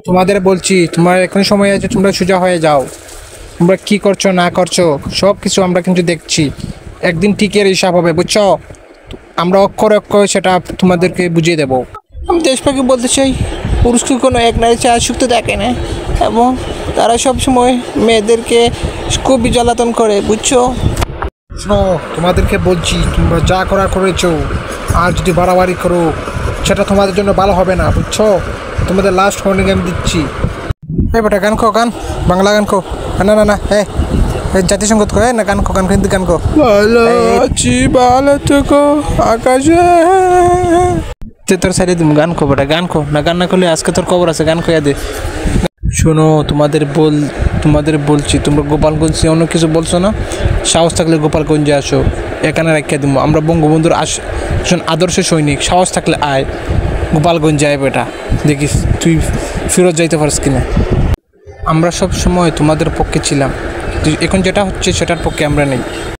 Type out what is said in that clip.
তোমাদের বলছি, তোমার এখন সময় আছে, তোমরা সোজা হয়ে যাও। তোমরা কি করছো না করছো সব কিছু আমরা কিন্তু দেখছি। একদিন ঠিকের হিসাব হবে, বুঝছো? আমরা অক্ষরে অক্ষরে সেটা তোমাদেরকে বুঝিয়ে দেবো। আমি দেশপাকে বলতে চাই, পুরুষকে কোনো এক নারী চা আসক্ত দেখে না, এবং তারা সব সময় মেয়েদেরকে খুবই জ্বালাতন করে, বুঝছো? শোনো, তোমাদেরকে বলছি, তোমরা যা করার করেছো, আর যদি বাড়াবাড়ি করো সেটা তোমাদের জন্য ভালো হবে না, বুঝছো? তোমাদের লাস্ট ওয়ার্নিং আমি দিচ্ছি। এই বেটা গান কো, গান বাংলা গান কো। না না না, জাতিসংগত কো, না গান কো, গান হিন্দি গান কো। ভালো আছি, ভালো থেকো আকাশে। তোর সাইডে তুমি গান কো বেটা, গান কো। না গান না করলে আজকে তোর খবর আছে, গান কইয়া দে। শোনো, তোমাদের বলছি, তোমরা গোপালগঞ্জে অন্য কিছু বলছো না? সাহস থাকলে গোপালগঞ্জে আসো, এখানে রাখিয়া দিব। আমরা বঙ্গবন্ধুর একজন আদর্শ সৈনিক, সাহস থাকলে আয় গোপালগঞ্জে, আয় বেটা। দেখিস তুই ফেরত যাইতে পারিস কিনা। আমরা সব সময় তোমাদের পক্ষে ছিলাম, কিন্তু এখন যেটা হচ্ছে সেটার পক্ষে আমরা নেই।